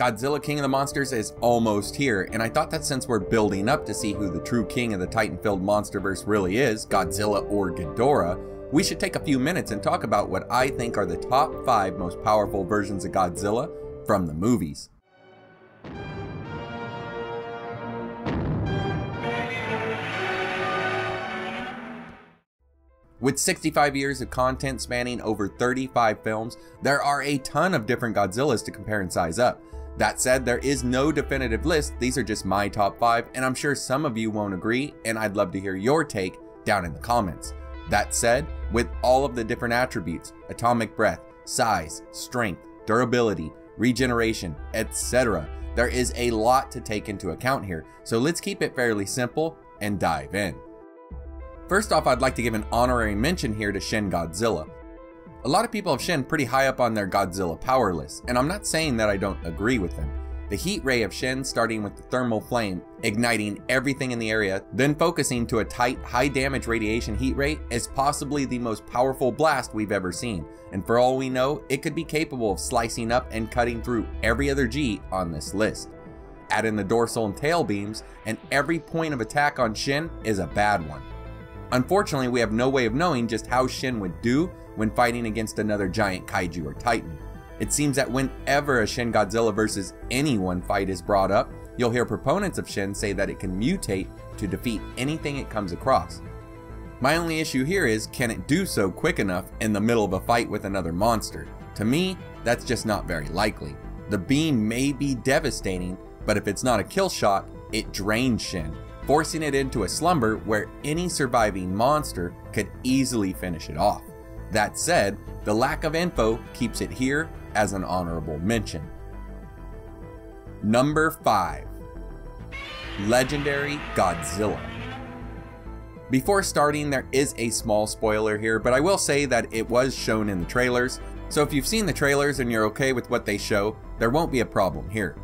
Godzilla King of the Monsters is almost here, and I thought that since we're building up to see who the true king of the Titan-filled monsterverse really is, Godzilla or Ghidorah, we should take a few minutes and talk about what I think are the top 5 most powerful versions of Godzilla from the movies. With 65 years of content spanning over 35 films, there are a ton of different Godzillas to compare and size up. That said, there is no definitive list, these are just my top 5, and I'm sure some of you won't agree, and I'd love to hear your take down in the comments. That said, with all of the different attributes, atomic breath, size, strength, durability, regeneration, etc., there is a lot to take into account here, so let's keep it fairly simple and dive in. First off, I'd like to give an honorary mention here to Shin Godzilla. A lot of people have Shin pretty high up on their Godzilla power list, and I'm not saying that I don't agree with them. The heat ray of Shin, starting with the thermal flame, igniting everything in the area, then focusing to a tight, high damage radiation heat ray, is possibly the most powerful blast we've ever seen, and for all we know, it could be capable of slicing up and cutting through every other G on this list. Add in the dorsal and tail beams, and every point of attack on Shin is a bad one. Unfortunately, we have no way of knowing just how Shin would do when fighting against another giant kaiju or titan. It seems that whenever a Shin Godzilla versus anyone fight is brought up, you'll hear proponents of Shin say that it can mutate to defeat anything it comes across. My only issue here is, can it do so quick enough in the middle of a fight with another monster? To me, that's just not very likely. The beam may be devastating, but if it's not a kill shot, it drains Shin, forcing it into a slumber where any surviving monster could easily finish it off. That said, the lack of info keeps it here as an honorable mention. Number 5. Legendary Godzilla. Before starting, there is a small spoiler here, but I will say that it was shown in the trailers, so if you've seen the trailers and you're okay with what they show, there won't be a problem here.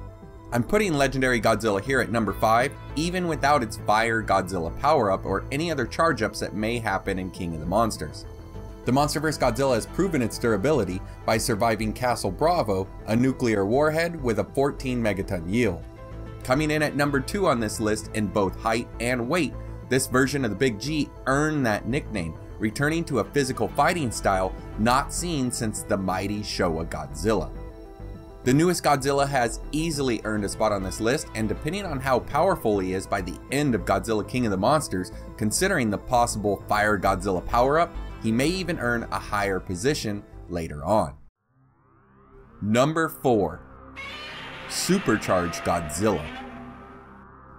I'm putting Legendary Godzilla here at number 5, even without its Fire Godzilla power-up or any other charge-ups that may happen in King of the Monsters. The MonsterVerse Godzilla has proven its durability by surviving Castle Bravo, a nuclear warhead with a 14 megaton yield. Coming in at number 2 on this list in both height and weight, this version of the Big G earned that nickname, returning to a physical fighting style not seen since the mighty Showa Godzilla. The newest Godzilla has easily earned a spot on this list, and depending on how powerful he is by the end of Godzilla King of the Monsters, considering the possible Fire Godzilla power-up, he may even earn a higher position later on. Number 4. Supercharged Godzilla.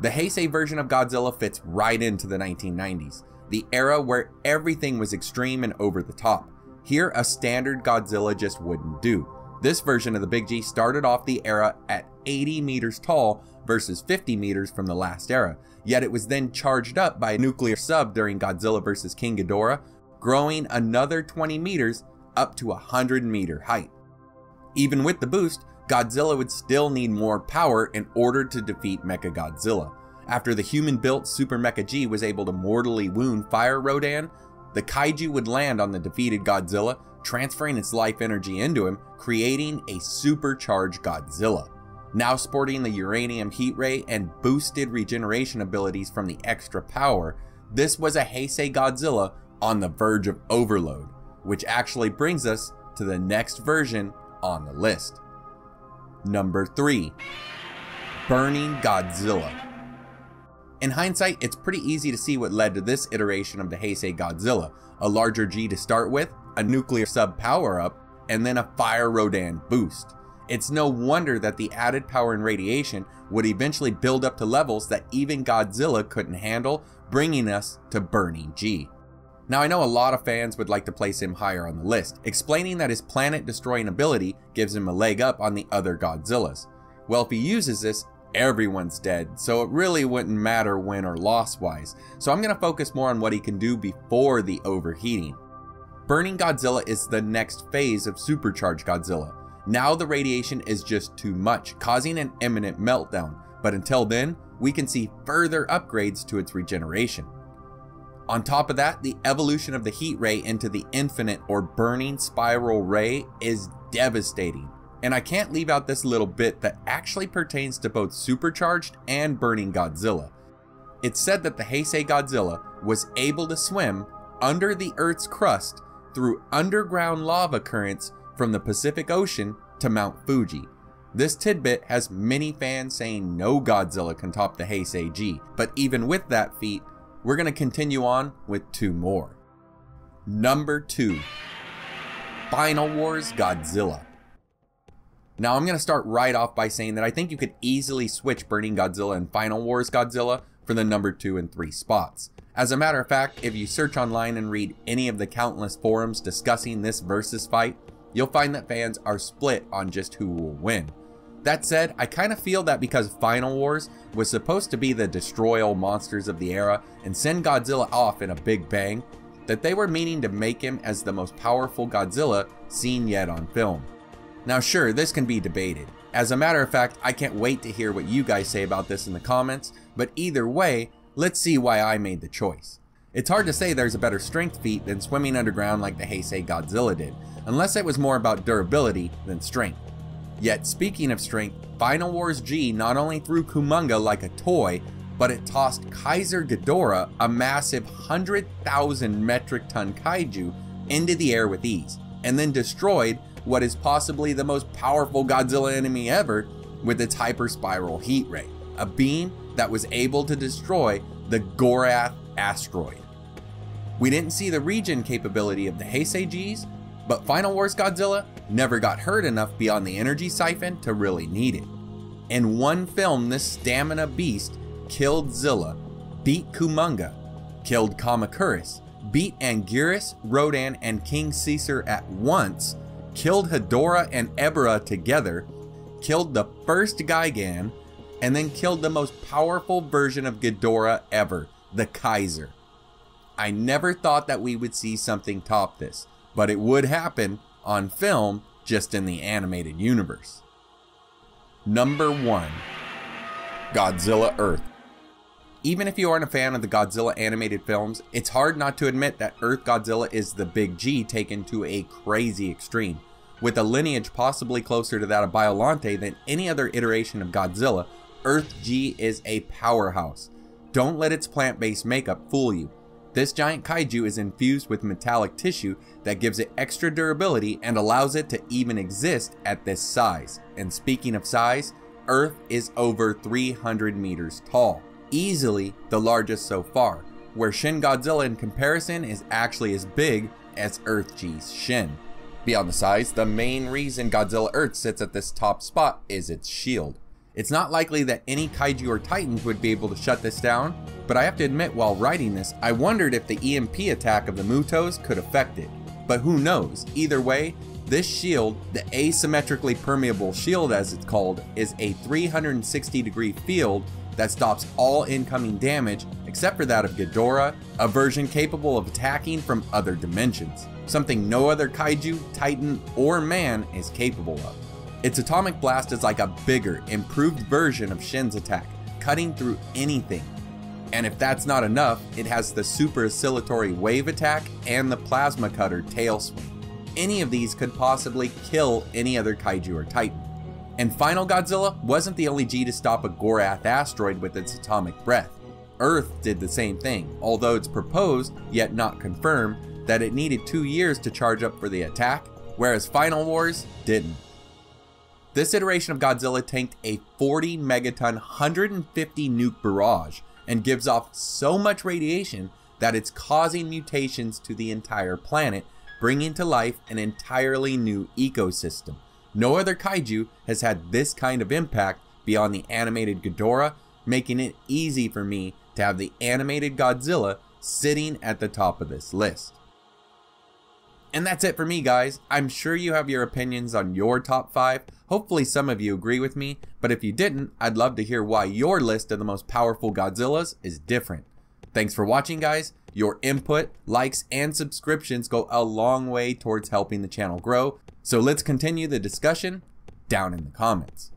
The Heisei version of Godzilla fits right into the 1990s, the era where everything was extreme and over the top. Here, a standard Godzilla just wouldn't do. This version of the Big G started off the era at 80 meters tall versus 50 meters from the last era, yet it was then charged up by a nuclear sub during Godzilla vs. King Ghidorah, growing another 20 meters up to 100 meter height. Even with the boost, Godzilla would still need more power in order to defeat Mechagodzilla. After the human-built Super Mecha G was able to mortally wound Fire Rodan, the kaiju would land on the defeated Godzilla, transferring its life energy into him, creating a supercharged Godzilla. Now sporting the uranium heat ray and boosted regeneration abilities from the extra power, this was a Heisei Godzilla on the verge of overload, which actually brings us to the next version on the list. Number 3. Burning Godzilla. In hindsight, it's pretty easy to see what led to this iteration of the Heisei Godzilla: a larger G to start with, a nuclear sub power-up, and then a Fire Rodan boost. It's no wonder that the added power and radiation would eventually build up to levels that even Godzilla couldn't handle, bringing us to Burning G. Now, I know a lot of fans would like to place him higher on the list, explaining that his planet-destroying ability gives him a leg up on the other Godzillas. Well, if he uses this, everyone's dead, so it really wouldn't matter win or loss wise, so I'm going to focus more on what he can do before the overheating. Burning Godzilla is the next phase of Supercharged Godzilla. Now the radiation is just too much, causing an imminent meltdown, but until then, we can see further upgrades to its regeneration. On top of that, the evolution of the heat ray into the infinite or burning spiral ray is devastating. And I can't leave out this little bit that actually pertains to both Supercharged and Burning Godzilla. It's said that the Heisei Godzilla was able to swim under the Earth's crust through underground lava currents from the Pacific Ocean to Mount Fuji. This tidbit has many fans saying no Godzilla can top the CO.AG, but even with that feat, we're going to continue on with 2 more. Number 2. Final Wars Godzilla. Now I'm going to start right off by saying that I think you could easily switch Burning Godzilla and Final Wars Godzilla for the number 2 and 3 spots. As a matter of fact, if you search online and read any of the countless forums discussing this versus fight, you'll find that fans are split on just who will win. That said, I kind of feel that because Final Wars was supposed to be the destroy all monsters of the era and send Godzilla off in a big bang, that they were meaning to make him as the most powerful Godzilla seen yet on film. Now sure, this can be debated. As a matter of fact, I can't wait to hear what you guys say about this in the comments, but either way, let's see why I made the choice. It's hard to say there's a better strength feat than swimming underground like the Heisei Godzilla did, unless it was more about durability than strength. Yet speaking of strength, Final Wars G not only threw Kumonga like a toy, but it tossed Kaiser Ghidorah, a massive 100,000 metric ton kaiju, into the air with ease, and then destroyed what is possibly the most powerful Godzilla enemy ever with its hyper spiral heat ray, a beam that was able to destroy the Gorath asteroid. We didn't see the regen capability of the Heisei Gs, but Final Wars Godzilla never got hurt enough beyond the energy siphon to really need it. In one film, this stamina beast killed Zilla, beat Kumonga, killed Kamacuras, beat Anguirus, Rodan, and King Caesar at once, killed Hedorah and Ebra together, killed the first Gigan, and then killed the most powerful version of Ghidorah ever, the Kaiser. I never thought that we would see something top this, but it would happen on film, just in the animated universe. Number 1. Godzilla Earth. Even if you aren't a fan of the Godzilla animated films, it's hard not to admit that Earth Godzilla is the big G taken to a crazy extreme. With a lineage possibly closer to that of Biollante than any other iteration of Godzilla, Earth G is a powerhouse. Don't let its plant-based makeup fool you. This giant kaiju is infused with metallic tissue that gives it extra durability and allows it to even exist at this size. And speaking of size, Earth is over 300 meters tall, easily the largest so far, where Shin Godzilla in comparison is actually as big as Earth G's Shin. Beyond the size, the main reason Godzilla Earth sits at this top spot is its shield. It's not likely that any kaiju or titans would be able to shut this down, but I have to admit while writing this, I wondered if the EMP attack of the Mutos could affect it. But who knows, either way, this shield, the asymmetrically permeable shield as it's called, is a 360-degree field that stops all incoming damage except for that of Ghidorah, a version capable of attacking from other dimensions, something no other kaiju, titan, or man is capable of. Its atomic blast is like a bigger, improved version of Shin's attack, cutting through anything. And if that's not enough, it has the super oscillatory wave attack and the plasma cutter tail swing. Any of these could possibly kill any other kaiju or titan. And Final Godzilla wasn't the only G to stop a Gorath asteroid with its atomic breath. Earth did the same thing, although it's proposed, yet not confirmed, that it needed 2 years to charge up for the attack, whereas Final Wars didn't. This iteration of Godzilla tanked a 40 megaton 150 nuke barrage and gives off so much radiation that it's causing mutations to the entire planet, bringing to life an entirely new ecosystem. No other kaiju has had this kind of impact beyond the animated Ghidorah, making it easy for me to have the animated Godzilla sitting at the top of this list. And that's it for me, guys. I'm sure you have your opinions on your top 5. Hopefully some of you agree with me, but if you didn't, I'd love to hear why your list of the most powerful Godzillas is different. Thanks for watching, guys. Your input, likes, and subscriptions go a long way towards helping the channel grow. So let's continue the discussion down in the comments.